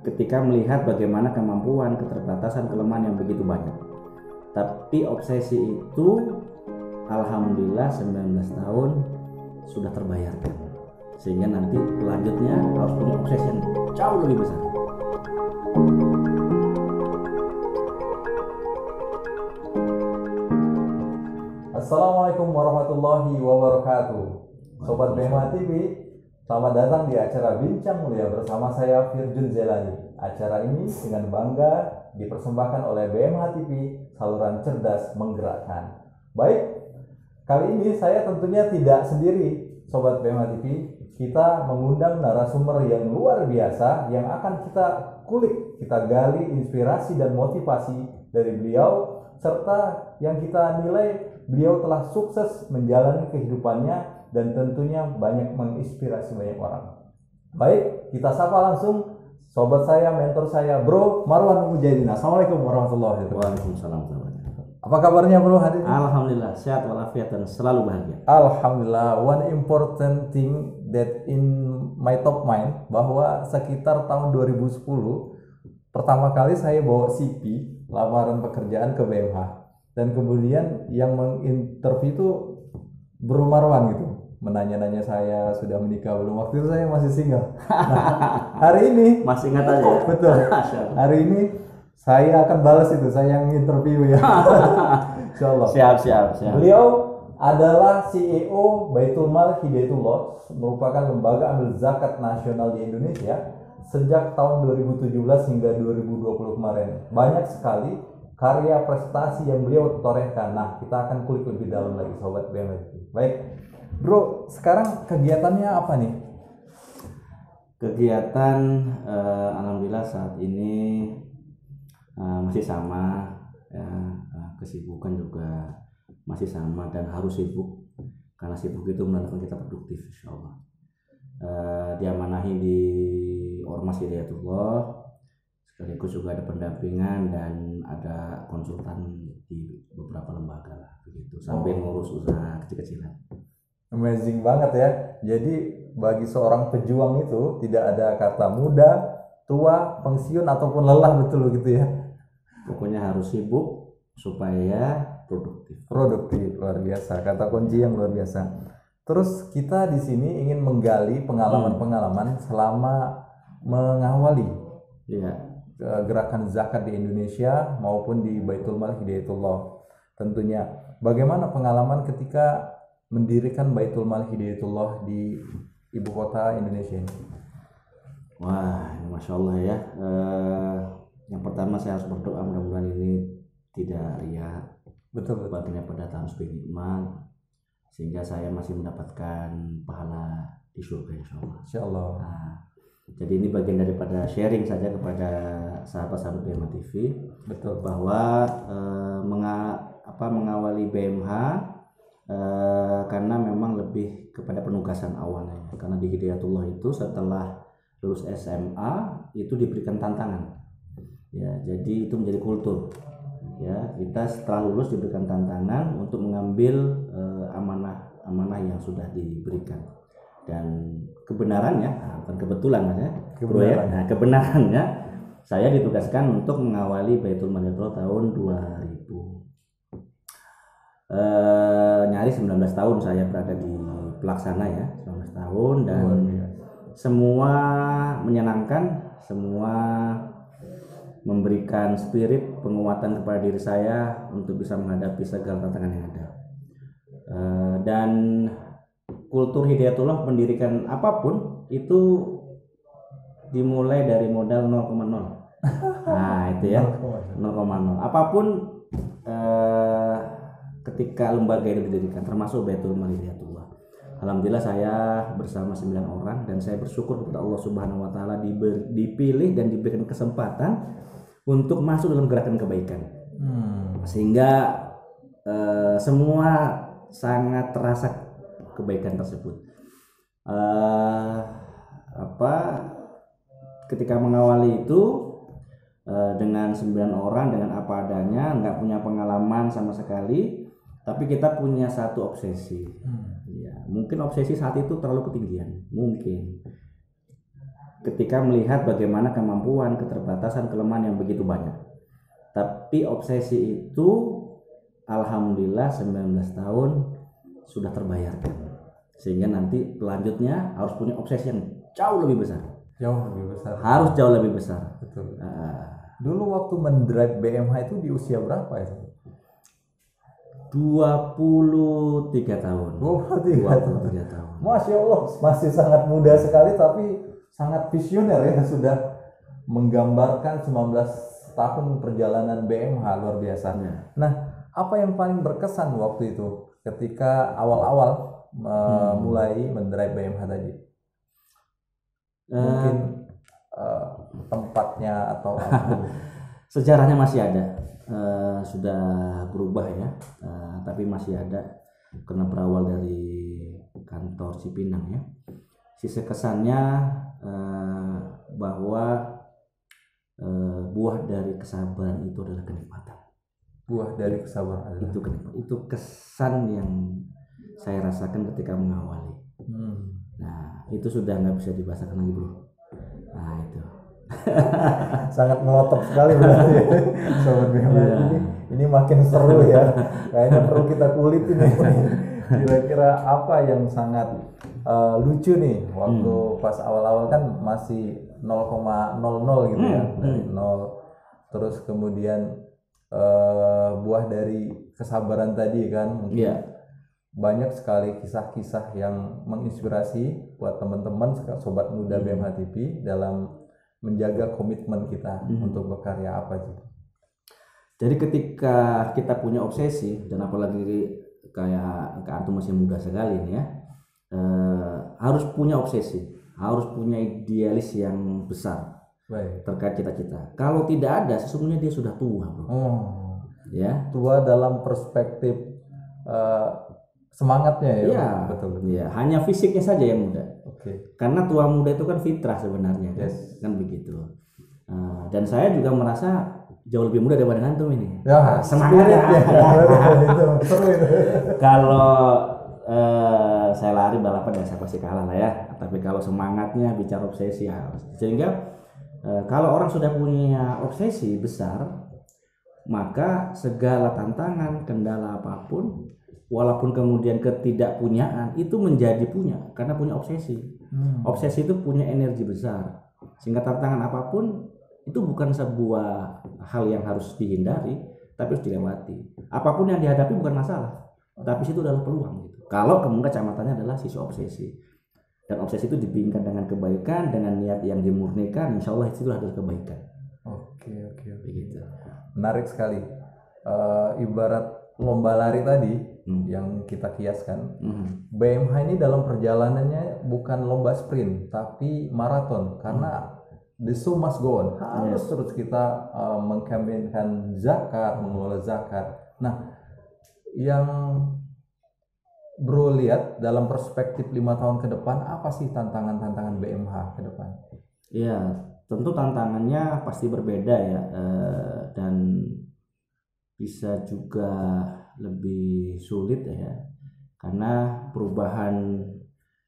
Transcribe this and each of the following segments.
ketika melihat bagaimana kemampuan, keterbatasan, kelemahan yang begitu banyak. Tapi obsesi itu alhamdulillah 19 tahun sudah terbayarkan, sehingga nanti selanjutnya harus punya obsesi yang jauh lebih besar. Assalamualaikum warahmatullahi wabarakatuh. Sobat BMH TV, selamat datang di acara Bincang Mulia bersama saya Firjun Zelani. Acara ini dengan bangga dipersembahkan oleh BMH TV, saluran cerdas menggerakkan. Baik, kali ini saya tentunya tidak sendiri, Sobat BMH TV. Kita mengundang narasumber yang luar biasa yang akan kita kulik, kita gali inspirasi dan motivasi dari beliau, serta yang kita nilai beliau telah sukses menjalani kehidupannya dan tentunya banyak menginspirasi banyak orang. Baik, kita sapa langsung sobat saya, mentor saya, Bro Marwan Mujahidin. Assalamualaikum warahmatullahi wabarakatuh. Waalaikumsalam. Apa kabarnya Bro hari ini? Alhamdulillah sehat walafiat dan selalu bahagia. Alhamdulillah. One important thing that in my top mind, bahwa sekitar tahun 2010 pertama kali saya bawa CV lamaran pekerjaan ke BMH. Dan kemudian yang menginterview itu Bro Marwan gitu, menanya-nanya saya sudah menikah belum. Waktu itu saya masih single. Nah, hari ini Masih ingat aja ya? betul. Hari ini saya akan balas itu, saya yang interview ya. Insyaallah. Siap. Beliau adalah CEO Baitul Mal Hidayatullah, merupakan lembaga amil zakat nasional di Indonesia sejak tahun 2017 hingga 2020 kemarin. Banyak sekali karya prestasi yang beliau torehkan. Nah, kita akan kulik lebih dalam lagi, sobat BMH. Baik, Bro, sekarang kegiatannya apa nih? Kegiatan alhamdulillah saat ini masih sama ya, kesibukan juga masih sama dan harus sibuk, karena sibuk itu menandakan kita produktif, insyaallah. Diamanahi di Ormas Hidayatullah, sekaligus juga ada pendampingan dan ada konsultan di beberapa lembaga lah begitu, sambil ngurus usaha kecil-kecilan. Amazing banget ya. Jadi bagi seorang pejuang itu tidak ada kata muda, tua, pensiun ataupun lelah, betul gitu ya. Pokoknya harus sibuk supaya produktif. Produktif, luar biasa. Kata kunci yang luar biasa. Terus kita di sini ingin menggali pengalaman-pengalaman selama mengawali gerakan zakat di Indonesia maupun di Baitul Mal Hidayatullah. Tentunya bagaimana pengalaman ketika mendirikan Baitul Mal Hidayatullah di ibu kota Indonesia ini? Wah, masya Allah ya. Yang pertama saya harus berdoa mudah-mudahan ini tidak riya, Betul. baginya pada tahun nikmat, sehingga saya masih mendapatkan pahala di surga insyaallah. Insyaallah. Nah, jadi ini bagian daripada sharing saja kepada sahabat-sahabat BMH TV. Betul. Bahwa mengawali BMH karena memang lebih kepada penugasan awalnya. Karena di Hidayatullah itu setelah lulus SMA itu diberikan tantangan. Ya, jadi itu menjadi kultur. Ya, kita setelah lulus diberikan tantangan untuk mengambil amanah yang sudah diberikan. Dan kebenarannya, bukan kebetulan mas ya, kebenarannya saya ditugaskan untuk mengawali Baitul Mal tahun 2000. Nyaris 19 tahun saya berada di pelaksana ya, 19 tahun, dan semua menyenangkan, semua memberikan spirit penguatan kepada diri saya untuk bisa menghadapi segala tantangan yang ada. Dan kultur Hidayatullah mendirikan apapun itu dimulai dari modal 0,0. Nah itu ya, 0,0. Apapun ketika lembaga itu didirikan, termasuk Baitul Mal Hidayatullah. Alhamdulillah saya bersama 9 orang, dan saya bersyukur kepada Allah Subhanahu wa taala dipilih dan diberikan kesempatan untuk masuk dalam gerakan kebaikan. Sehingga semua sangat terasa kebaikan tersebut. Ketika mengawali itu dengan 9 orang, dengan apa adanya, nggak punya pengalaman sama sekali, tapi kita punya satu obsesi. Ya, mungkin obsesi saat itu terlalu ketinggian, mungkin. ketika melihat bagaimana kemampuan, keterbatasan, kelemahan yang begitu banyak. Tapi obsesi itu alhamdulillah 19 tahun sudah terbayarkan. Sehingga nanti selanjutnya harus punya obsesi yang jauh lebih besar. Jauh lebih besar. Harus jauh lebih besar. Betul. Dulu waktu mendrive BMH itu di usia berapa ya? 23 tahun. 23 tahun. Masya Allah, masih sangat muda sekali tapi sangat visioner ya, sudah menggambarkan 19 tahun perjalanan BMH, luar biasa. Nah, apa yang paling berkesan waktu itu ketika awal-awal mulai mendrive BMH tadi? Mungkin tempatnya atau apa? Sejarahnya masih ada, sudah berubah ya, tapi masih ada karena berawal dari kantor Cipinang ya. Sisi kesannya bahwa buah dari kesabaran itu adalah kenikmatan. Buah dari kesabaran itu kenikmatan. Itu kesan yang saya rasakan ketika mengawali. Nah, itu sudah nggak bisa dibahasakan lagi, bro. Nah, itu sangat melotot sekali berarti ya. Sobat BMH ini makin seru ya. Kayaknya perlu kita kulit ini. Kira-kira apa yang sangat lucu nih waktu pas awal-awal kan masih 0,00 gitu ya, dari 0, terus kemudian buah dari kesabaran tadi kan, mungkin banyak sekali kisah-kisah yang menginspirasi buat teman-teman sobat muda BMH TV dalam menjaga komitmen kita untuk berkarya apa gitu. Jadi ketika kita punya obsesi, dan apalagi kayak antum masih muda sekali nih ya, harus punya obsesi, harus punya idealis yang besar. Baik. Terkait cita-cita. Kalau tidak ada, sesungguhnya dia sudah tua, bro. Ya. Tua dalam perspektif semangatnya ya. Iya, betul. Iya, hanya fisiknya saja yang muda. Karena tua muda itu kan fitrah sebenarnya, kan begitu. Dan saya juga merasa jauh lebih muda daripada antum ini. Ya, semangat ya. Kalau saya lari balapan ya saya pasti kalah lah ya. Tapi kalau semangatnya bicara obsesi ya. Sehingga kalau orang sudah punya obsesi besar, maka segala tantangan, kendala apapun, walaupun kemudian ketidakpunyaan itu menjadi punya karena punya obsesi. Obsesi itu punya energi besar, sehingga tantangan apapun itu bukan sebuah hal yang harus dihindari, tapi harus dilewati. Apapun yang dihadapi bukan masalah, tapi itu adalah peluang gitu. Kalau kemudian kacamatannya adalah sisi obsesi, dan obsesi itu dibingkai dengan kebaikan, dengan niat yang dimurnikan, insya Allah itu adalah kebaikan. Oke. Begitu. Menarik sekali. Ibarat lomba lari tadi yang kita kiaskan, BMH ini dalam perjalanannya bukan lomba sprint tapi maraton, karena the show must go on. Harus terus kita mengkampanyekan zakat, mengelola zakat. Nah, yang bro lihat dalam perspektif 5 tahun ke depan, apa sih tantangan BMH ke depan? Ya, tentu tantangannya pasti berbeda ya, dan bisa juga lebih sulit ya, karena perubahan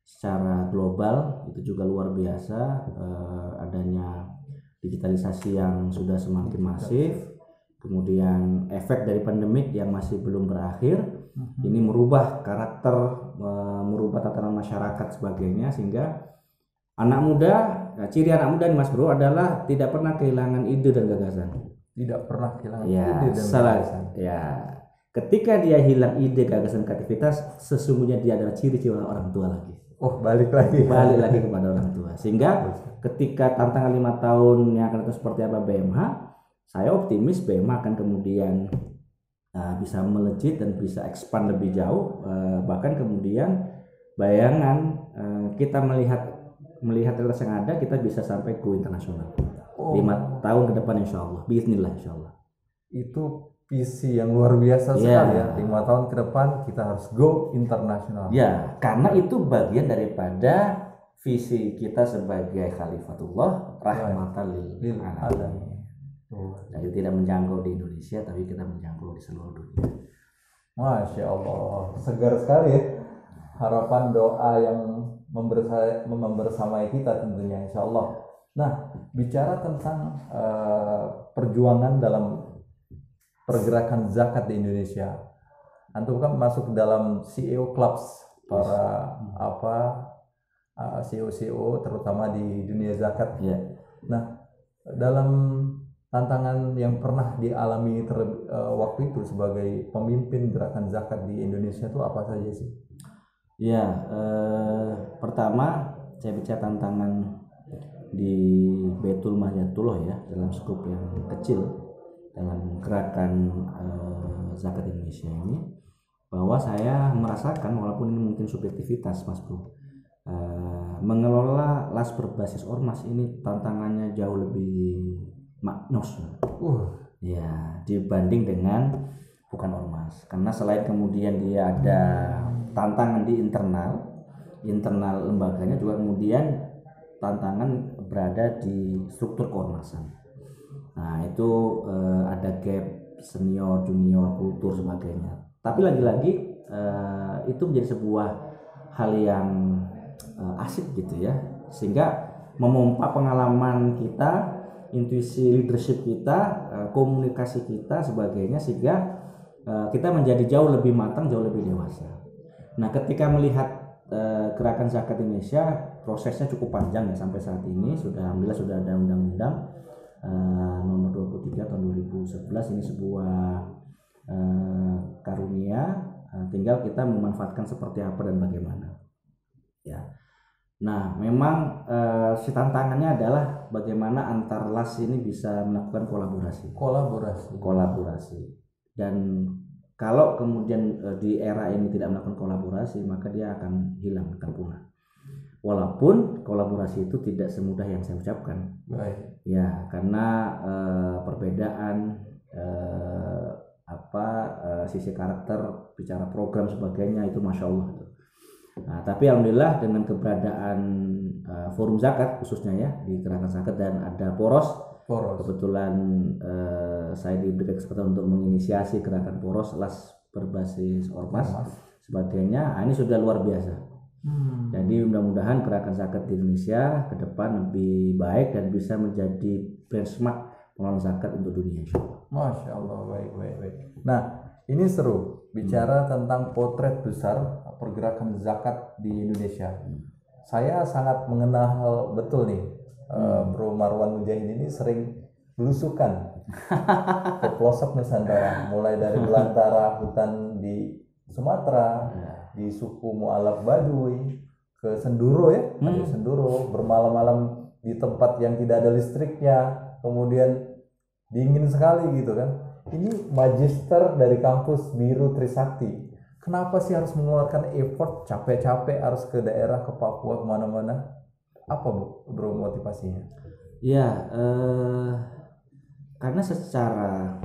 secara global itu juga luar biasa. Adanya digitalisasi yang sudah semakin masif, kemudian efek dari pandemik yang masih belum berakhir, ini merubah karakter, merubah tatanan masyarakat sebagainya, sehingga anak muda, ciri anak muda nih Mas Bro adalah tidak pernah kehilangan ide dan gagasan. Tidak pernah kehilangan ide dan gagasan. Ya, ketika dia hilang ide, gagasan, kreativitas, sesungguhnya dia adalah ciri-ciri orang tua lagi. Balik lagi kepada orang tua. Sehingga ketika tantangan 5 tahun yang akan datang seperti apa BMH, saya optimis BMH akan kemudian bisa melejit dan bisa expand lebih jauh. Bahkan kemudian bayangan kita melihat realitas yang ada, kita bisa sampai go internasional. 5 tahun ke depan insya Allah, bismillah insya Allah. Itu visi yang luar biasa sekali ya. 5 tahun ke depan kita harus go internasional. Ya, karena itu bagian daripada visi kita sebagai Khalifatullah rahmatan lil alamin. Jadi tidak menjangkau di Indonesia, tapi kita menjangkau di seluruh dunia. Masya Allah, segar sekali ya. Harapan doa yang membersamai kita tentunya insya Allah. Nah, bicara tentang perjuangan dalam pergerakan zakat di Indonesia, antum kan masuk dalam CEO clubs para CEO terutama di dunia zakat. Ya. Nah, dalam tantangan yang pernah dialami waktu itu sebagai pemimpin gerakan zakat di Indonesia itu apa saja sih? Ya, pertama saya bicara tantangan di Baitul Mahdiyatullah ya, dalam skup yang kecil dalam gerakan zakat Indonesia ini, bahwa saya merasakan, walaupun ini mungkin subjektivitas Mas Bro, mengelola las berbasis ormas ini tantangannya jauh lebih maknos ya dibanding dengan bukan ormas, karena selain kemudian dia ada tantangan di internal lembaganya, juga kemudian tantangan berada di struktur keormasan. Nah itu ada gap senior junior kultur sebagainya, tapi lagi-lagi itu menjadi sebuah hal yang asik gitu ya, sehingga memompa pengalaman kita, intuisi leadership kita, komunikasi kita sebagainya, sehingga kita menjadi jauh lebih matang, jauh lebih dewasa. Nah ketika melihat gerakan zakat Indonesia, prosesnya cukup panjang ya sampai saat ini, alhamdulillah sudah ada undang-undang nomor 23 tahun 2011, ini sebuah karunia, tinggal kita memanfaatkan seperti apa dan bagaimana ya. Nah memang si tantangannya adalah bagaimana antar las ini bisa melakukan kolaborasi, dan kalau kemudian di era ini tidak melakukan kolaborasi, maka dia akan hilang, akan punah. Walaupun kolaborasi itu tidak semudah yang saya ucapkan. Baik. Ya, karena perbedaan sisi karakter, bicara program sebagainya itu masya Allah. Nah, tapi alhamdulillah dengan keberadaan forum zakat khususnya ya di gerakan zakat, dan ada poros. Kebetulan saya diberikan kesempatan untuk menginisiasi gerakan poros las berbasis ormas sebagainya. Nah, ini sudah luar biasa. Jadi mudah-mudahan gerakan zakat di Indonesia ke depan lebih baik dan bisa menjadi benchmark pengelolaan zakat untuk dunia. Masya Allah, baik. Nah, ini seru bicara tentang potret besar pergerakan zakat di Indonesia. Saya sangat mengenal betul nih, Bro Marwan Mujahid ini sering belusukan ke pelosok Nusantara, mulai dari belantara hutan di Sumatera, di suku Mualaf Baduy, ke Senduro ya, ada Senduro, bermalam-malam di tempat yang tidak ada listriknya, kemudian dingin sekali gitu kan. Ini magister dari kampus Biru Trisakti. Kenapa sih harus mengeluarkan effort capek-capek harus ke daerah, ke Papua, kemana-mana? Apa bro motivasinya? Ya, karena secara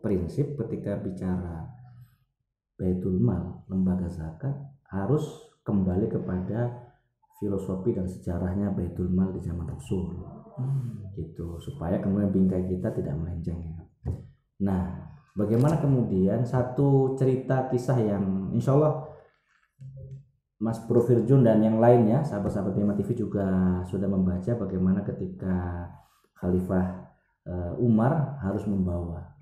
prinsip ketika bicara Baitul Mal, lembaga zakat harus kembali kepada filosofi dan sejarahnya Baitul Mal di zaman Rasul, gitu, supaya kemudian bingkai kita tidak melenceng. Nah, bagaimana kemudian satu cerita kisah yang insya Allah Mas Bro Firjun dan yang lainnya, sahabat-sahabat Bima TV juga sudah membaca bagaimana ketika Khalifah Umar harus membawa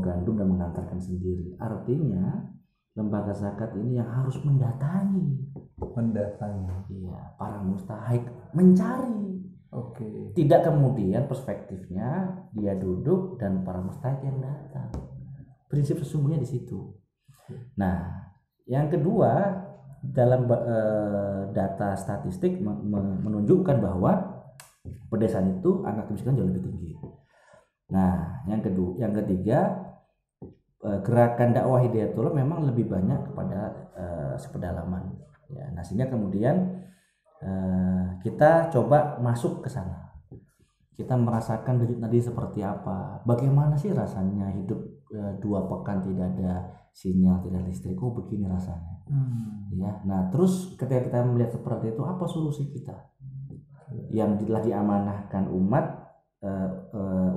gandum dan mengantarkan sendiri. Artinya lembaga zakat ini yang harus mendatangi iya, para mustahik, mencari. Tidak kemudian perspektifnya dia duduk dan para mustahik yang datang. Prinsip sesungguhnya di situ. Nah, yang kedua, dalam data statistik menunjukkan bahwa pedesaan itu angka kemiskinan jauh lebih tinggi. Nah, yang ketiga, gerakan dakwah Hidayatullah memang lebih banyak kepada sepedalaman. Ya, nah sehingga kemudian kita coba masuk ke sana. Kita merasakan denyut nadi seperti apa. Bagaimana sih rasanya hidup 2 pekan tidak ada sinyal, tidak listrik. Oh begini rasanya. Ya, nah terus ketika kita melihat seperti itu, apa solusi kita yang telah diamanahkan umat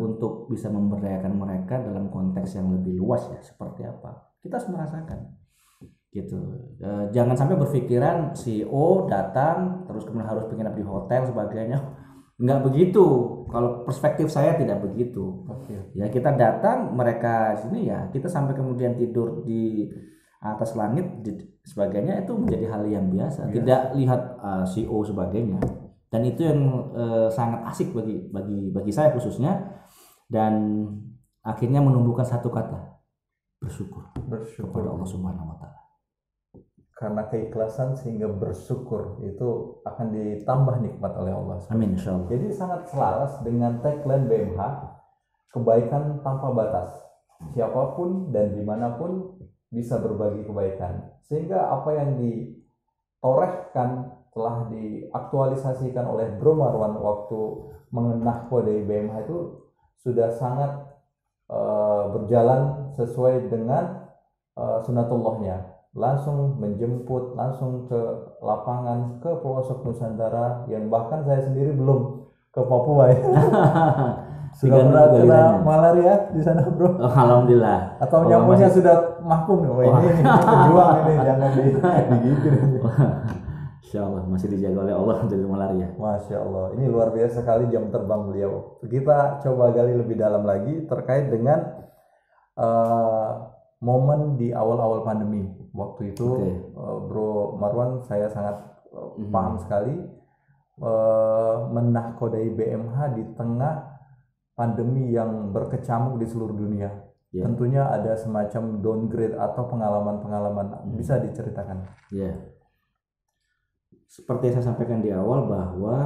untuk bisa memberdayakan mereka dalam konteks yang lebih luas ya, seperti apa? Kita harus merasakan gitu. Jangan sampai berpikiran CEO datang terus kemudian harus menginap di hotel sebagainya. Nggak begitu. Kalau perspektif saya tidak begitu. Oke. Ya kita datang, mereka sini ya kita sampai kemudian tidur di atas langit sebagainya itu menjadi hal yang biasa. Tidak lihat CEO sebagainya. Dan itu yang sangat asik bagi saya khususnya, dan akhirnya menumbuhkan satu kata, bersyukur kepada Allah Subhanahu wa taala. Karena keikhlasan sehingga bersyukur itu akan ditambah nikmat oleh Allah. Amin insyaallah. Jadi sangat selaras dengan tagline BMH, kebaikan tanpa batas. Siapapun dan dimanapun bisa berbagi kebaikan. Sehingga apa yang ditorehkan telah diaktualisasikan oleh Bro Marwan waktu mengenah kode BMH itu sudah sangat berjalan sesuai dengan sunatullahnya. Langsung menjemput, langsung ke lapangan, ke pelosok Nusantara, yang bahkan saya sendiri belum ke Papua ya. Sudah pernah kena malaria di sana, Bro? Oh, alhamdulillah. Atau nyamuknya sudah mahkum nih? Ini pejuang ini, jangan digigit. Insya Allah masih dijaga oleh Allah dari malaria. Masya Allah, ini luar biasa sekali jam terbang beliau. Kita coba gali lebih dalam lagi terkait dengan momen di awal-awal pandemi. Waktu itu Bro Marwan saya sangat paham sekali menahkodai BMH di tengah pandemi yang berkecamuk di seluruh dunia. Tentunya ada semacam downgrade atau pengalaman-pengalaman. Bisa diceritakan? Seperti yang saya sampaikan di awal bahwa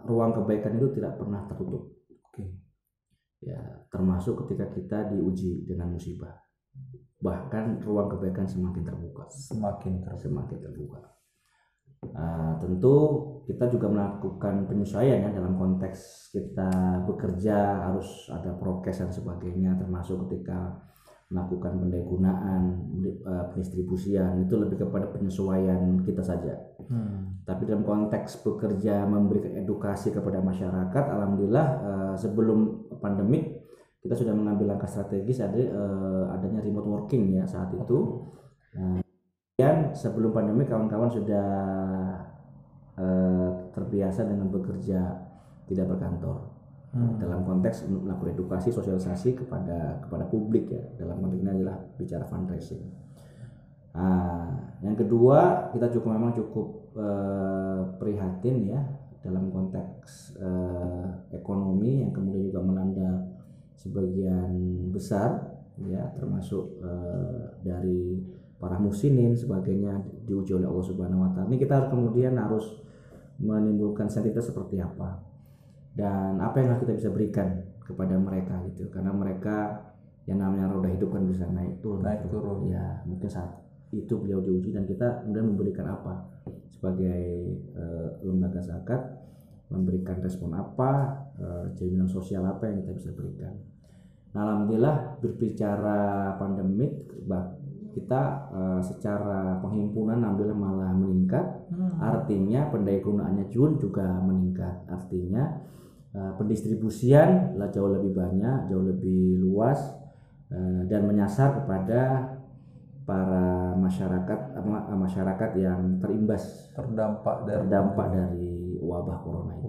ruang kebaikan itu tidak pernah tertutup. Ya, termasuk ketika kita diuji dengan musibah. Bahkan ruang kebaikan semakin terbuka. Tentu kita juga melakukan penyesuaian ya, dalam konteks kita bekerja harus ada prokes dan sebagainya, termasuk ketika melakukan pendayagunaan, pendistribusian, itu lebih kepada penyesuaian kita saja. Tapi dalam konteks bekerja memberikan edukasi kepada masyarakat, alhamdulillah sebelum pandemik kita sudah mengambil langkah strategis, adanya remote working ya saat itu. Kemudian sebelum pandemi kawan-kawan sudah terbiasa dengan bekerja tidak berkantor. Dalam konteks melakukan edukasi, sosialisasi kepada publik ya. Dalam konteks ini adalah bicara fundraising. Yang kedua, kita memang cukup prihatin ya dalam konteks ekonomi yang kemudian juga melanda sebagian besar ya, termasuk dari para muslimin sebagainya, diuji oleh Allah Subhanahu wa taala. Ini kita kemudian harus menimbulkan sensitivitas seperti apa dan apa yang harus kita bisa berikan kepada mereka gitu, karena mereka yang namanya roda hidup kan bisa naik turun ya. Mungkin saat itu beliau diuji dan kita kemudian memberikan apa sebagai lembaga zakat, memberikan respon apa, jaminan sosial apa yang kita bisa berikan. Nah, alhamdulillah berbicara pandemik, kita secara penghimpunan alhamdulillah malah meningkat. Artinya pendayagunaannya juga meningkat. Artinya pendistribusian lah jauh lebih banyak, jauh lebih luas, dan menyasar kepada para masyarakat yang terdampak dari wabah corona itu.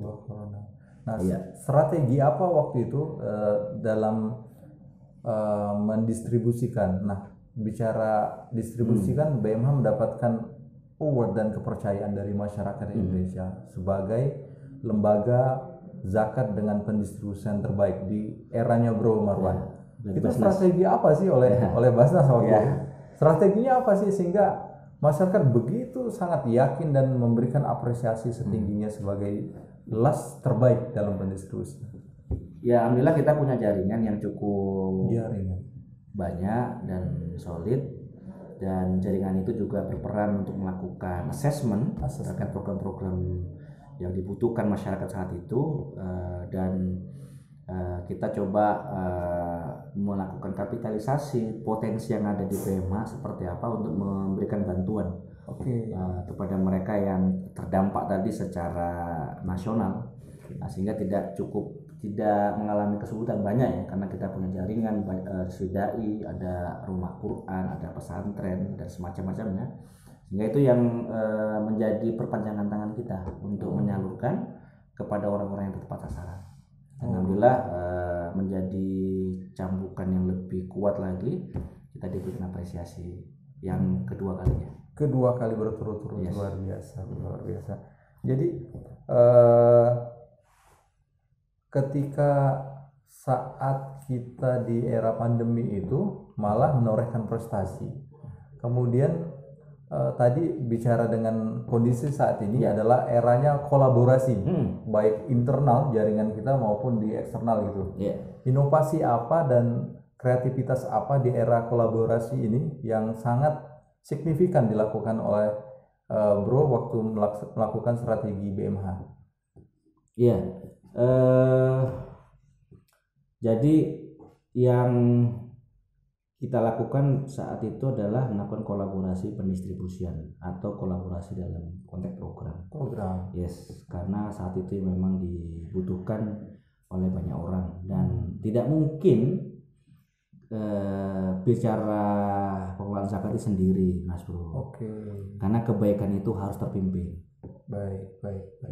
Nah, strategi apa waktu itu dalam mendistribusikan? Nah, bicara distribusikan, BMH mendapatkan award dan kepercayaan dari masyarakat Indonesia sebagai lembaga zakat dengan pendistribusian terbaik di eranya Bro Marwan. Itu strategi apa sih oleh Basnas waktu itu? Strateginya apa sih sehingga masyarakat begitu sangat yakin dan memberikan apresiasi setingginya sebagai las terbaik dalam pendistribusian? Ya, alhamdulillah kita punya jaringan yang cukup banyak dan solid, dan jaringan itu juga berperan untuk melakukan assessment terkait program-program yang dibutuhkan masyarakat saat itu, dan kita coba melakukan kapitalisasi potensi yang ada di BMH seperti apa untuk memberikan bantuan kepada mereka yang terdampak tadi secara nasional, sehingga tidak mengalami kesulitan banyak ya, karena kita punya jaringan Sridai, ada rumah Quran, ada pesantren dan semacam-macamnya, sehingga itu yang menjadi perpanjangan tangan kita untuk menyalurkan kepada orang-orang yang tepat sasaran. Alhamdulillah menjadi cambukan yang lebih kuat lagi, kita diberikan apresiasi yang kedua kalinya. Kedua kali berturut-turut. Yes. Luar biasa. Jadi ketika saat kita di era pandemi itu malah menorehkan prestasi. Kemudian tadi bicara dengan kondisi saat ini adalah eranya kolaborasi, baik internal jaringan kita maupun di eksternal gitu. Inovasi apa dan kreativitas apa di era kolaborasi ini yang sangat signifikan dilakukan oleh Bro waktu melakukan strategi BMH? Iya, jadi yang kita lakukan saat itu adalah melakukan kolaborasi pendistribusian atau kolaborasi dalam konteks program. Yes, karena saat itu memang dibutuhkan oleh banyak orang dan tidak mungkin bicara pengelolaan zakat itu sendiri, Mas Bro. Karena kebaikan itu harus terpimpin. Baik.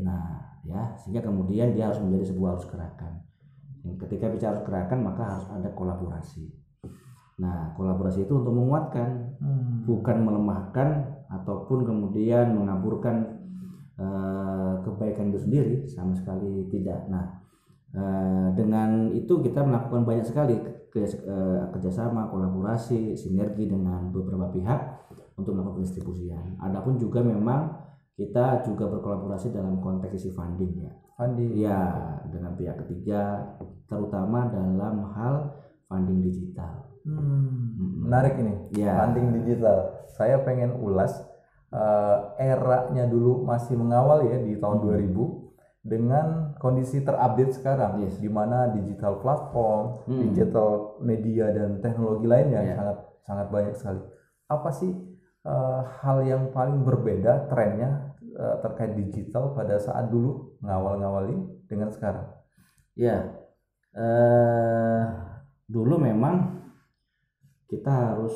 Nah, ya, sehingga kemudian dia harus menjadi sebuah arus gerakan. Ketika bicara arus gerakan maka harus ada kolaborasi. Nah, kolaborasi itu untuk menguatkan, bukan melemahkan ataupun kemudian mengaburkan kebaikan itu sendiri, sama sekali tidak. Nah, dengan itu kita melakukan banyak sekali kerjasama, kolaborasi, sinergi dengan beberapa pihak untuk melakukan pendistribusian. Adapun juga memang kita juga berkolaborasi dalam konteks isi funding ya. Dengan pihak ketiga, terutama dalam hal funding digital. Menarik ini, funding digital. Saya pengen ulas eranya dulu masih mengawal ya di tahun 2000 dengan kondisi terupdate sekarang, di mana digital platform, digital media dan teknologi lainnya sangat banyak sekali. Apa sih hal yang paling berbeda trennya terkait digital pada saat dulu ngawal-ngawali dengan sekarang? Dulu memang kita harus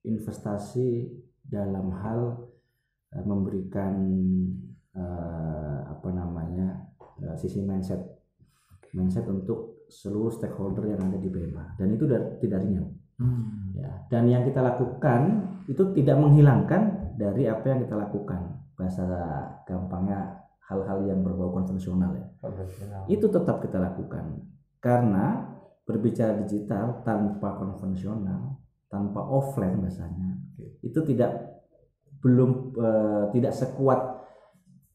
investasi dalam hal memberikan sisi mindset untuk seluruh stakeholder yang ada di BMA, dan itu tidak ringan. Dan yang kita lakukan itu tidak menghilangkan dari apa yang kita lakukan. Bahasa gampangnya hal-hal yang berbau konvensional ya. Itu tetap kita lakukan, karena berbicara digital tanpa konvensional, tanpa offline bahasanya, itu tidak sekuat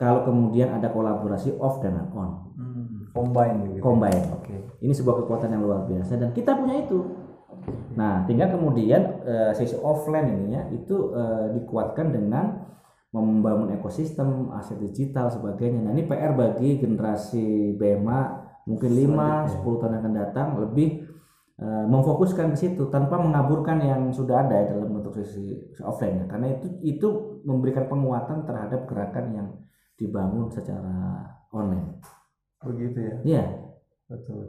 kalau kemudian ada kolaborasi off dan on. Combine. Ini sebuah kekuatan yang luar biasa dan kita punya itu. Nah, tinggal kemudian sisi offline ininya itu dikuatkan dengan membangun ekosistem aset digital sebagainya. Nah, ini PR bagi generasi BMA mungkin 5-10 tahun yang akan datang, lebih memfokuskan ke situ tanpa mengaburkan yang sudah ada dalam bentuk sisi offline, karena itu memberikan penguatan terhadap gerakan yang dibangun secara online. Begitu ya? Iya. Betul.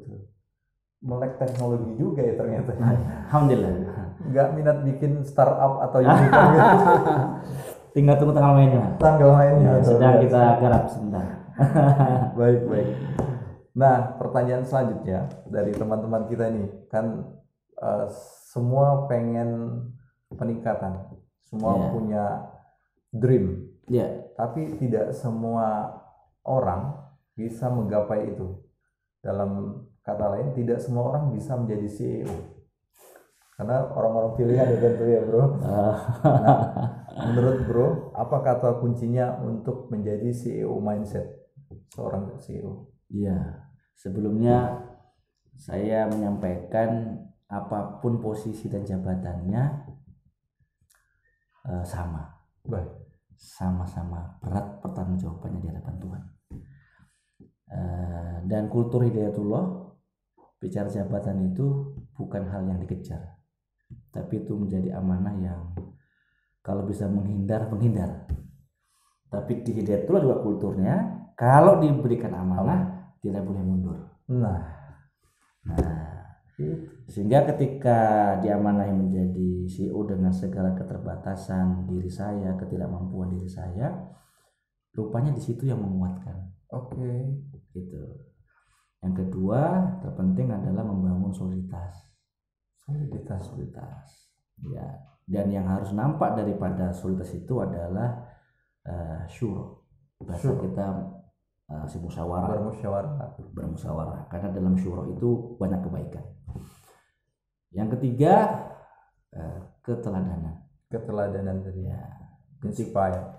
Melek teknologi juga ya ternyata. Alhamdulillah. Nggak minat bikin startup atau unicorn gitu. Tinggal tunggu tanggal mainnya. Sedang kita garap sebentar. Baik. Nah, pertanyaan selanjutnya dari teman-teman kita ini kan semua pengen peningkatan, semua punya dream. Tapi tidak semua orang bisa menggapai itu. Dalam kata lain, tidak semua orang bisa menjadi CEO. Karena orang-orang pilihan ya tentu ya, Bro. Nah, menurut Bro, apa kata kuncinya untuk menjadi CEO mindset seorang CEO? Sebelumnya saya menyampaikan apapun posisi dan jabatannya sama-sama berat pertanggungjawabannya di hadapan Tuhan. Dan kultur Hidayatullah, bicara jabatan itu bukan hal yang dikejar, tapi itu menjadi amanah yang kalau bisa menghindar. Tapi di Hidayatullah juga kulturnya, kalau diberikan amanah tidak boleh mundur. Nah, sehingga ketika diamanahi menjadi CEO dengan segala keterbatasan diri saya, ketidakmampuan diri saya, rupanya di situ yang menguatkan. Oke. Gitu. Yang kedua terpenting adalah membangun soliditas. Ya. Dan yang harus nampak daripada soliditas itu adalah syuro. Bahasa kita bermusyawarah. Karena dalam syuro itu banyak kebaikan. Yang ketiga keteladanan tadi ya.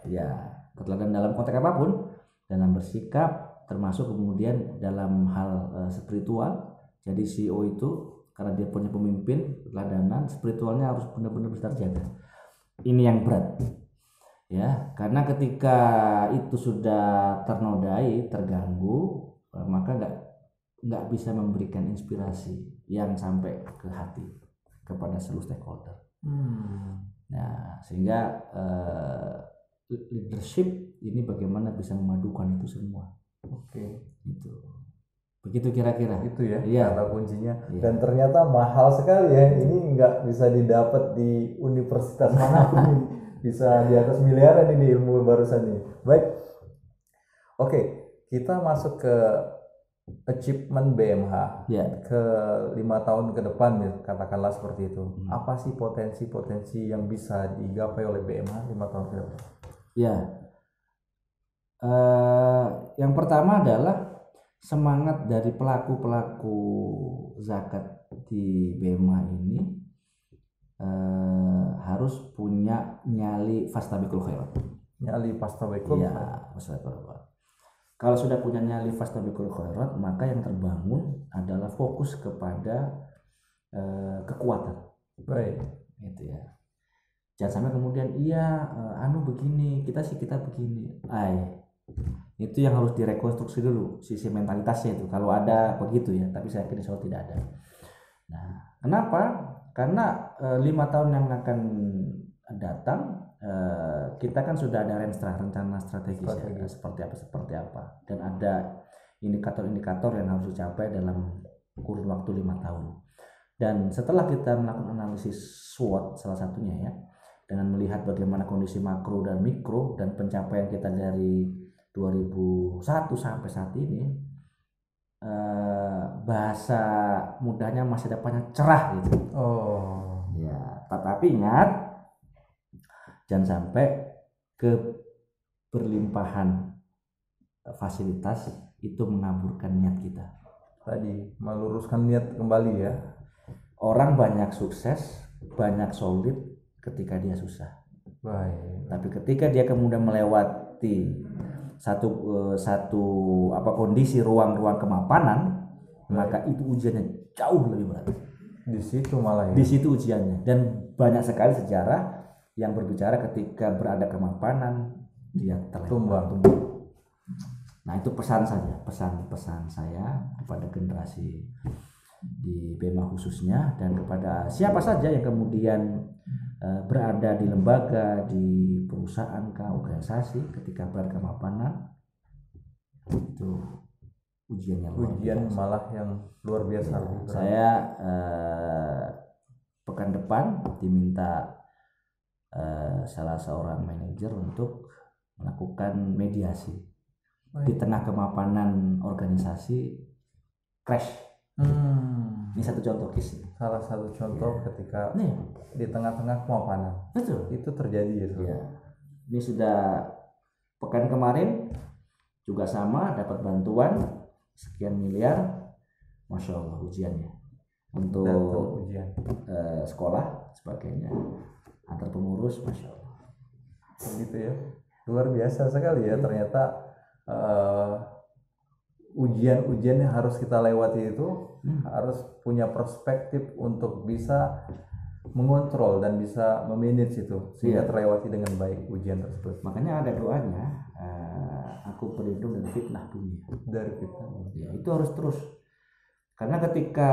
Ya, Keteladanan dalam konteks apapun, dalam bersikap, termasuk kemudian dalam hal spiritual. Jadi CEO itu karena dia punya pemimpin, keteladanan spiritualnya harus benar-benar bisa terjaga. Ini yang berat ya, karena ketika itu sudah ternodai, terganggu, maka nggak bisa memberikan inspirasi yang sampai ke hati kepada seluruh stakeholder. Nah, sehingga leadership ini bagaimana bisa memadukan itu semua. Oke. Itu. Begitu kira-kira. Itu ya, iya. kata kuncinya. Iya. Dan ternyata mahal sekali ya. Ini nggak bisa didapat di universitas manapun ini. Bisa di atas miliaran ini ilmu barusan ini. Baik. Oke, kita masuk ke achievement BMH ke 5 tahun ke depan, katakanlah seperti itu. Apa sih potensi-potensi yang bisa digapai oleh BMH 5 tahun ke depan? Ya, yang pertama adalah semangat dari pelaku zakat di BMH ini harus punya nyali fastabiqul khairat. Nyali fastabiqul khairat. Kalau sudah punya nyali fastabiqul khairat, maka yang terbangun adalah fokus kepada kekuatan. Baik. Gitu ya. Jangan sampai kemudian begini, kita begini. Itu yang harus direkonstruksi dulu sisi mentalitasnya itu. Kalau ada begitu ya, tapi saya kira soal tidak ada. Nah, kenapa? Karena 5 tahun yang akan datang kita kan sudah ada rencana strategis ya, seperti apa dan ada indikator-indikator yang harus dicapai dalam kurun waktu 5 tahun. Dan setelah kita melakukan analisis SWOT salah satunya ya, dengan melihat bagaimana kondisi makro dan mikro dan pencapaian kita dari 2001 sampai saat ini, bahasa mudahnya masa depannya cerah gitu. Ya, tetapi ingat, jangan sampai keberlimpahan fasilitas itu mengaburkan niat kita. Tadi meluruskan niat kembali ya. Orang banyak sukses, banyak solid ketika dia susah. Baik. Tapi ketika dia kemudian melewati satu kondisi ruang-ruang kemapanan, maka itu ujiannya jauh lebih berat. Di situ malah ya. Di situ ujiannya. Dan banyak sekali sejarah yang berbicara ketika berada kemapanan dia tumbang. Nah, itu pesan saya kepada generasi di BEMA khususnya dan kepada siapa saja yang kemudian berada di lembaga, di perusahaan, organisasi ketika berkemapanan, itu ujian malah yang luar biasa. Ya, saya pekan depan diminta salah seorang manajer untuk melakukan mediasi di tengah kemapanan organisasi crash. Ini satu contoh case. Salah satu contoh ketika di tengah-tengah kemapanan. Betul. Itu terjadi ya. Ini sudah pekan kemarin juga sama, dapat bantuan sekian miliar, masya Allah ujiannya untuk sekolah sebagainya, antar pengurus, masya Allah. Begitu ya, luar biasa sekali ya. Ternyata ujian-ujian yang harus kita lewati itu harus punya perspektif untuk bisa mengontrol dan bisa memanage itu sehingga terlewati dengan baik ujian tersebut. Makanya ada doanya, aku berlindung dari fitnah dunia. Dari fitnah. Ya, itu harus terus. Karena ketika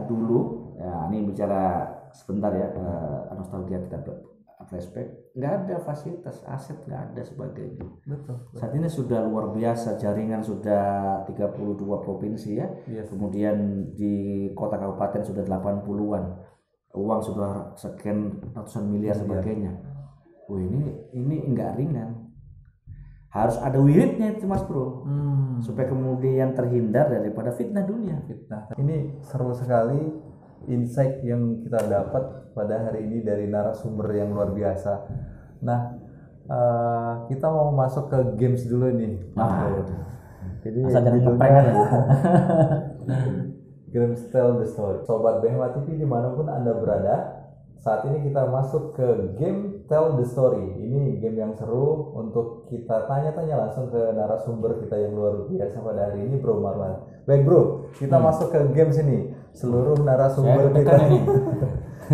dulu, ya ini bicara sebentar ya, nostalgia kita flashback, nggak ada fasilitas, aset nggak ada sebagainya. Betul. Saat ini sudah luar biasa, jaringan sudah 32 provinsi ya. Yes. Kemudian di kota kabupaten sudah 80-an. Uang sudah sekian ratusan miliar sebagainya. Ini nggak ringan. Harus ada wiridnya itu Mas Bro, supaya kemudian terhindar daripada fitnah dunia. Fitnah. Ini seru sekali insight yang kita dapat pada hari ini dari narasumber yang luar biasa. Nah, kita mau masuk ke games dulu nih. Jadi Asal jangan judulnya ngeprank aja. Games Tell the Story. Sobat BHMA TV dimanapun Anda berada, saat ini kita masuk ke game Tell the Story. Ini game yang seru untuk kita tanya-tanya langsung ke narasumber kita yang luar biasa pada hari ini, Bro Marwan. Baik Bro, kita masuk ke games ini. Seluruh narasumber kita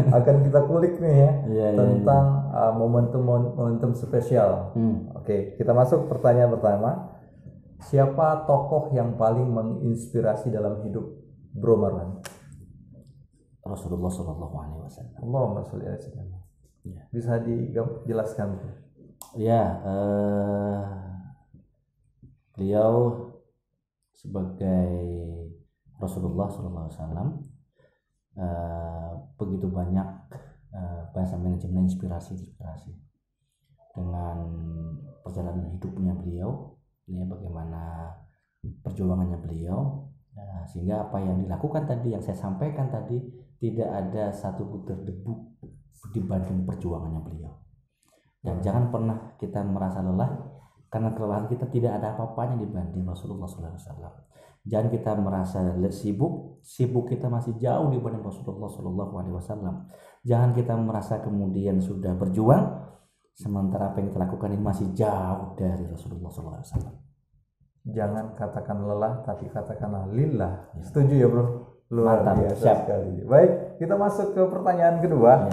akan kita kulik nih ya, tentang momentum spesial. Oke, kita masuk pertanyaan pertama. Siapa tokoh yang paling menginspirasi dalam hidup Bro Marwan? Rasulullah Shallallahu Alaihi Wasallam. Allahumma sholli ala sayyidina. Bisa dijelaskan? Ya, beliau sebagai Rasulullah Shallallahu Alaihi Wasallam begitu banyak bahasa manajemen inspirasi dengan perjalanan hidupnya beliau, ya, bagaimana perjuangannya beliau, sehingga apa yang dilakukan tadi, yang saya sampaikan tadi, tidak ada satu butir debu dibanding perjuangannya beliau. Dan jangan pernah kita merasa lelah, karena kelelahan kita tidak ada apa-apanya dibanding Rasulullah SAW. Jangan kita merasa sibuk kita masih jauh dibanding Rasulullah SAW. Jangan kita merasa kemudian sudah berjuang, sementara apa yang kita lakukan ini masih jauh dari Rasulullah SAW. Jangan katakan lelah, tapi katakanlah lillah. Setuju ya Bro? Luar biasa sekali. Baik, kita masuk ke pertanyaan kedua.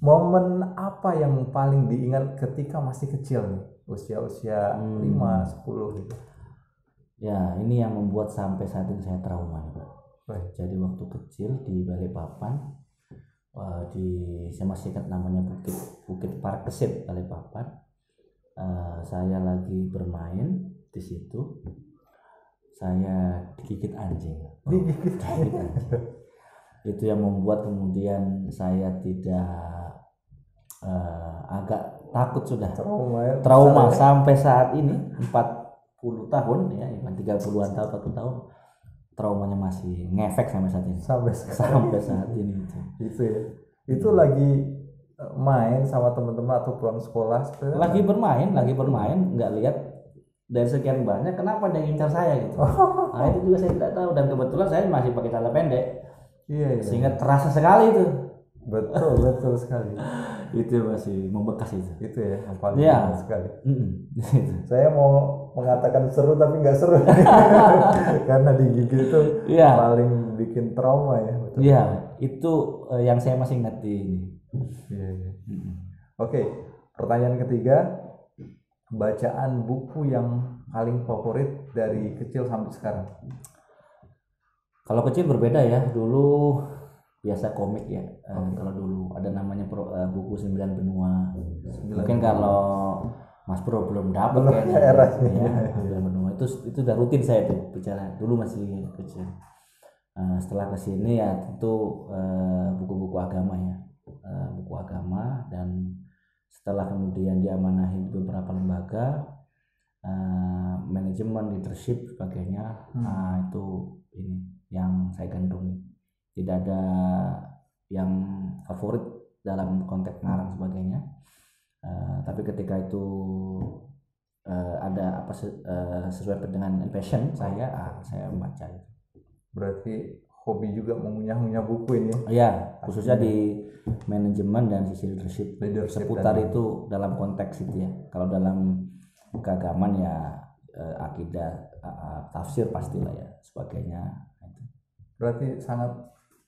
Momen apa yang paling diingat ketika masih kecil nih? Usia 5, 10 gitu. Ya, ini yang membuat sampai saat ini saya trauma nih Pak. Jadi waktu kecil di Balikpapan, saya masih ingat namanya Bukit Parkesit Balikpapan. Saya lagi bermain di situ. Saya digigit anjing. Itu yang membuat kemudian saya tidak agak takut sudah. Trauma sampai saat ini 40 tahun ya, 30-an tahun, 40 tahun. Traumanya masih ngefek sampai saat ini. Sampai saat ini itu ya. Itu lagi main sama teman-teman atau pulang sekolah? Lagi bermain, nggak lihat dari sekian banyak kenapa dia ngincar saya gitu. Nah itu juga saya tidak tahu, dan kebetulan saya masih pakai celana pendek. Iya. Sehingga terasa sekali itu. Betul sekali. Itu masih membekas itu. Itu ya yang paling sekali. Saya mau mengatakan seru tapi nggak seru. Karena digigit itu paling bikin trauma ya. Iya, itu yang saya masih ingat ini. Iya. Oke, pertanyaan ketiga. Bacaan buku yang paling favorit dari kecil sampai sekarang? Kalau kecil berbeda ya. Dulu biasa komik ya. Kalau dulu ada namanya buku 9 benua. Mungkin kalau Mas Bro belum dapat kayaknya. Ya, 9 benua itu udah rutin saya tuh bicara. Dulu masih kecil. Setelah kesini ya tentu buku-buku agama ya. Buku agama, dan setelah kemudian diamanahi beberapa lembaga manajemen, leadership, sebagainya, itu ini yang saya gandrungi. Tidak ada yang favorit dalam konteks ngarang sebagainya, tapi ketika itu ada apa sesuai dengan passion saya membaca itu. Berarti hobi juga mengunyah-ngunyah buku ini. Iya, khususnya di manajemen dan sisi leadership seputar itu dalam konteks itu ya. Kalau dalam keagamaan ya akidah, tafsir pastilah ya, sebagainya. Berarti sangat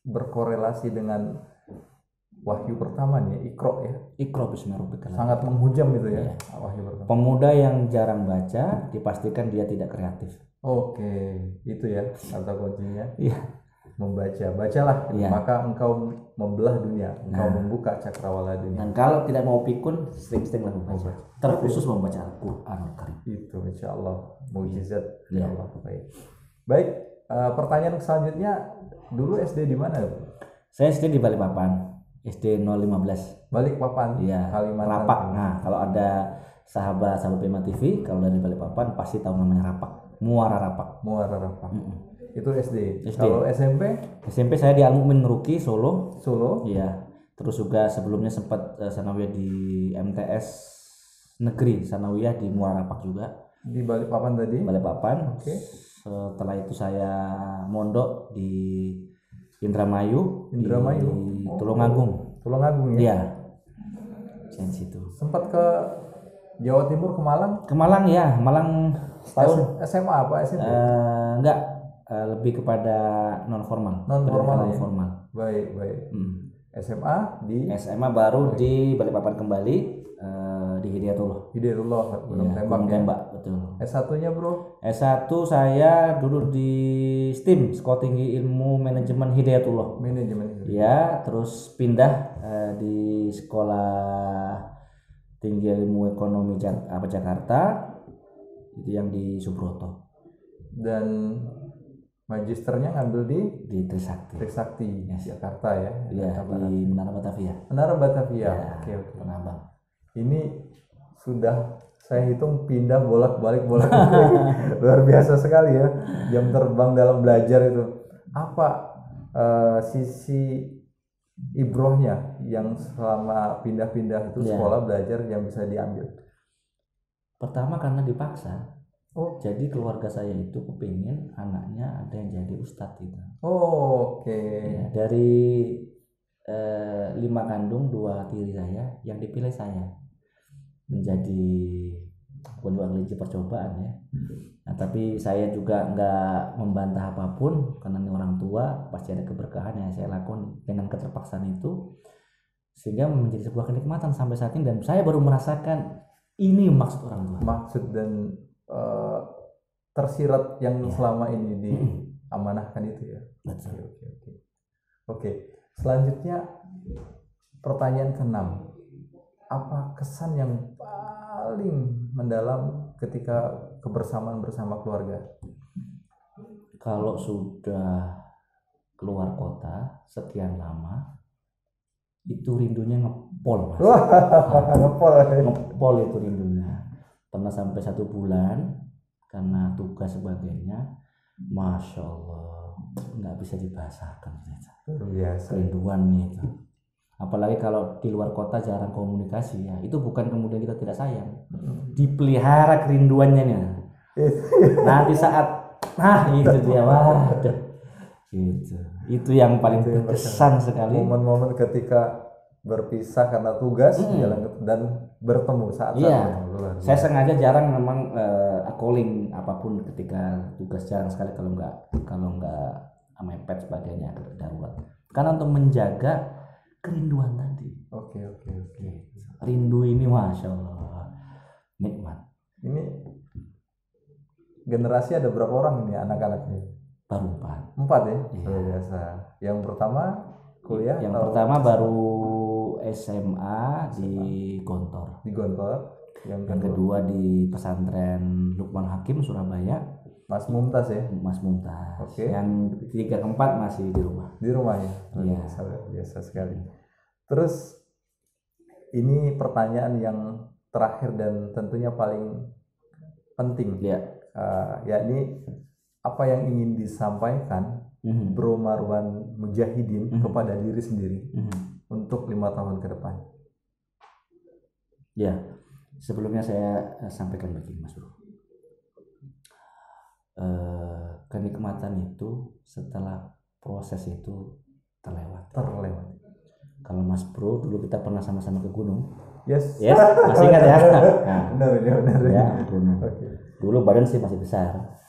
berkorelasi dengan wahyu pertama nih, Iqra ya. Iqra bismi rabbikal. Sangat menghujam itu ya, wahyu pertama. Pemuda yang jarang baca dipastikan dia tidak kreatif. Oke, itu ya kata kuncinya. Iya. Bacalah, maka engkau membelah dunia, engkau membuka cakrawala dunia. Dan kalau tidak mau pikun, sering-sering lah membaca. Terkhusus membaca Al-Qur'anul Karim. Itu insyaallah mukjizat ya Allah. Baik, pertanyaan selanjutnya, dulu SD di mana? Saya SD di Balikpapan, SD 015. Balikpapan, iya, Kalimantan. Lapak. Nah, kalau ada sahabat Bema TV kalau dari Balikpapan pasti tahu namanya Rapak, Muara Rapak. Muara Rapak. Itu SD. SD. Kalau SMP? SMP saya di Al Mukmin Ngeruki Solo. Solo. Iya. Terus juga sebelumnya sempat sanawiyah di MTS Negeri Sanawiyah di Muara Rapak juga. Di Balikpapan tadi. Balikpapan. Oke. Setelah itu saya mondok di Indramayu. Indramayu. Di Tulungagung. Tulungagung ya. Iya. Di situ. Sempat ke Jawa Timur, ke Malang? Ke Malang ya, Malang setahun. SMA apa SMP? Enggak, lebih kepada non formal. Non Ya? Formal. Baik. SMA di SMA baru di Balikpapan kembali di Hidayatullah. Gunung Tembak, betul. S1-nya bro? S1 saya dulu di STIM, Sekolah Tinggi Ilmu Manajemen Hidayatullah. Manajemen. Ya, terus pindah di Sekolah Tinggi Ilmu Ekonomi Jakarta, itu yang di Subroto. Dan magisternya ngambil di Trisakti. Yes. Jakarta ya. Iya, di Menara Batavia. Ya. Oke. Penambang. Ini sudah saya hitung pindah bolak-balik luar biasa sekali ya, jam terbang dalam belajar itu. Apa sisi ibrohnya yang selama pindah-pindah itu sekolah belajar yang bisa diambil? Pertama karena dipaksa. Oh, jadi keluarga saya itu kepingin anaknya ada yang jadi ustadz gitu. Oke. Ya, dari 5 kandung 2 tiri saya, yang dipilih saya menjadi kelinci percobaan ya. Nah, tapi saya juga nggak membantah apapun karena ini orang tua, pasti ada keberkahan yang saya lakukan dengan keterpaksaan itu, sehingga menjadi sebuah kenikmatan sampai saat ini, dan saya baru merasakan ini maksud orang tua. Maksud dan tersirat yang selama ini diamanahkan itu ya. Betul. Oke. Selanjutnya pertanyaan ke-6. Apa kesan yang paling mendalam ketika kebersamaan bersama keluarga? Kalau sudah keluar kota sekian lama, itu rindunya ngepol, Mas. Ngepol itu rindunya. Pernah sampai 1 bulan karena tugas sebagainya, masya Allah, nggak bisa dibahasakan. Biasa. Kerinduannya itu. Apalagi kalau di luar kota jarang komunikasi ya, itu bukan kemudian kita tidak sayang, dipelihara kerinduannya nih. Nanti saat itu dia, waduh, gitu. Itu yang paling berkesan sekali. Momen-momen ketika berpisah karena tugas dan bertemu saat saya sengaja jarang memang calling apapun ketika tugas, jarang sekali kalau nggak mepet sebagainya darurat, karena untuk menjaga kerinduan tadi. Oke. Rindu ini masya Allah nikmat. Ini generasi ada berapa orang ini anak-anaknya? Baru 4 ya? Luar biasa. Yang pertama kuliah? Yang pertama baru SMA di Gontor. Yang kedua di pesantren Lukman Hakim Surabaya. Mas Mumtaz ya? Mas Mumtaz. Oke. Yang 3 ke-4 masih di rumah. Di rumah ya? Iya. Biasa sekali. Terus ini pertanyaan yang terakhir dan tentunya paling penting. Ya. Yakni apa yang ingin disampaikan Bro Marwan Mujahidin kepada diri sendiri untuk 5 tahun ke depan? Ya, sebelumnya saya sampaikan begini Mas Bro. Kenikmatan itu setelah proses itu terlewat. Kalau Mas Bro dulu kita pernah sama-sama ke gunung. Yes. Masih ingat ya? Nah, benar. Ya, gunung. Dulu badan sih masih besar.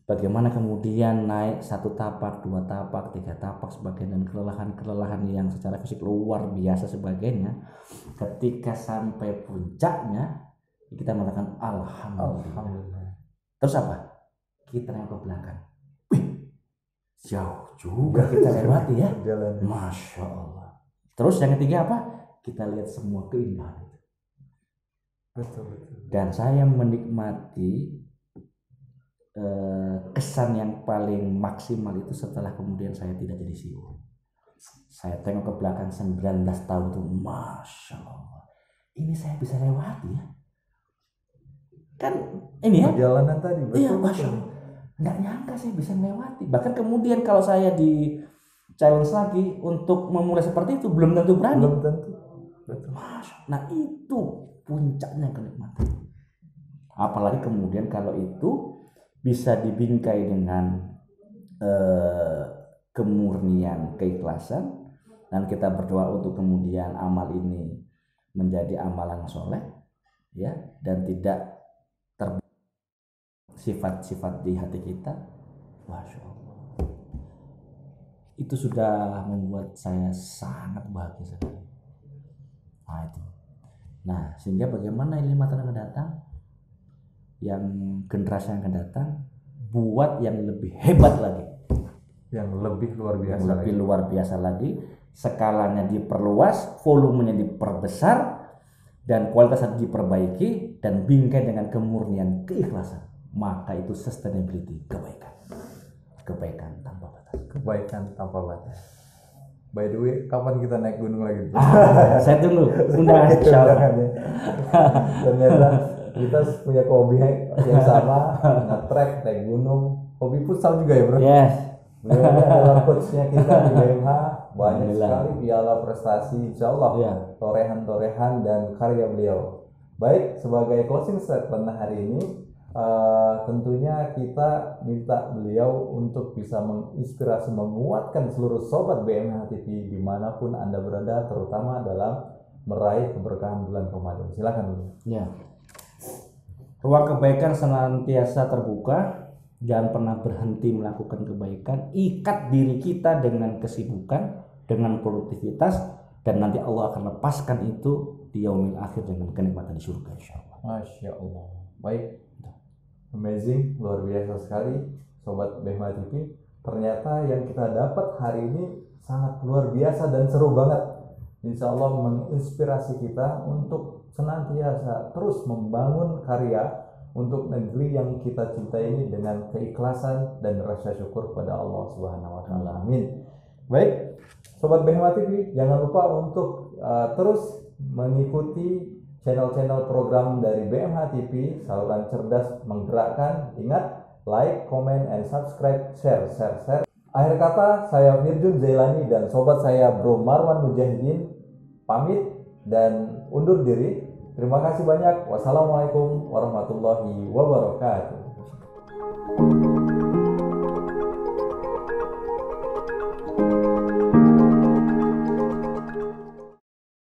Bagaimana kemudian naik 1 tapak, 2 tapak, 3 tapak sebagainya, dan kelelahan yang secara fisik luar biasa sebagainya. Ketika sampai puncaknya kita mengatakan alhamdulillah. Terus apa? Kita nengok ke belakang. Wih, jauh juga kita lewati ya. Masya Allah. Terus yang ketiga apa? Kita lihat semua keindahan. Betul. Dan saya menikmati kesan yang paling maksimal itu setelah kemudian saya tidak jadi CEO. Saya tengok ke belakang 19 tahun itu, masya Allah, ini saya bisa lewati ya. Kan ini ya. Perjalanan tadi. Iya, Masya Allah. Nggak nyangka saya bisa melewati. Bahkan kemudian kalau saya di challenge lagi untuk memulai seperti itu belum tentu berani. Belum tentu. Betul. Nah itu puncaknya kenikmatan. Apalagi kemudian kalau itu bisa dibingkai dengan kemurnian, keikhlasan, dan kita berdoa untuk kemudian amal ini menjadi amalan soleh, ya, dan tidak sifat-sifat di hati kita. Masya Allah, itu sudah membuat saya sangat bahagia sekali. Nah itu. Nah sehingga bagaimana 5 tahun yang akan datang, yang generasi yang akan datang, buat yang lebih hebat lagi, yang lebih luar biasa, yang lebih luar biasa lagi, skalanya diperluas, volumenya diperbesar, dan kualitasnya diperbaiki, dan bingkai dengan kemurnian, keikhlasan. Maka itu sustainability, kebaikan tanpa batas. Kebaikan tanpa batas. By the way, kapan kita naik gunung lagi? Saya tunggu undangan insyaallah. Ternyata kita punya hobi yang sama, nge-trek, naik gunung, hobi futsal juga ya bro. Yes. Beliau ini adalah coachnya kita di BMH, banyak sekali piala prestasi, insya Allah, torehan-torehan dan karya beliau. Baik, sebagai closing statement hari ini, tentunya kita minta beliau untuk bisa menginspirasi, menguatkan seluruh sobat BMH TV dimanapun Anda berada, terutama dalam meraih keberkahan bulan Ramadan. Silakan dulu. Ya. Ruang kebaikan senantiasa terbuka. Jangan pernah berhenti melakukan kebaikan. Ikat diri kita dengan kesibukan, dengan produktivitas, dan nanti Allah akan lepaskan itu di yaumil akhir dengan kenikmatan di surga insyaallah. Masya Allah. Baik, amazing, luar biasa sekali sobat BMH TV. Ternyata yang kita dapat hari ini sangat luar biasa dan seru banget. Insya Allah menginspirasi kita untuk senantiasa terus membangun karya untuk negeri yang kita cintai ini dengan keikhlasan dan rasa syukur kepada Allah Subhanahu wa taala. Amin. Baik, sobat BMH TV, jangan lupa untuk terus mengikuti channel-channel program dari BMH TV, saluran cerdas menggerakkan. Ingat, like, comment, and subscribe, share. Akhir kata, saya Firjun Zailani dan sobat saya Bro Marwan Mujahidin pamit dan undur diri. Terima kasih banyak. Wassalamualaikum warahmatullahi wabarakatuh.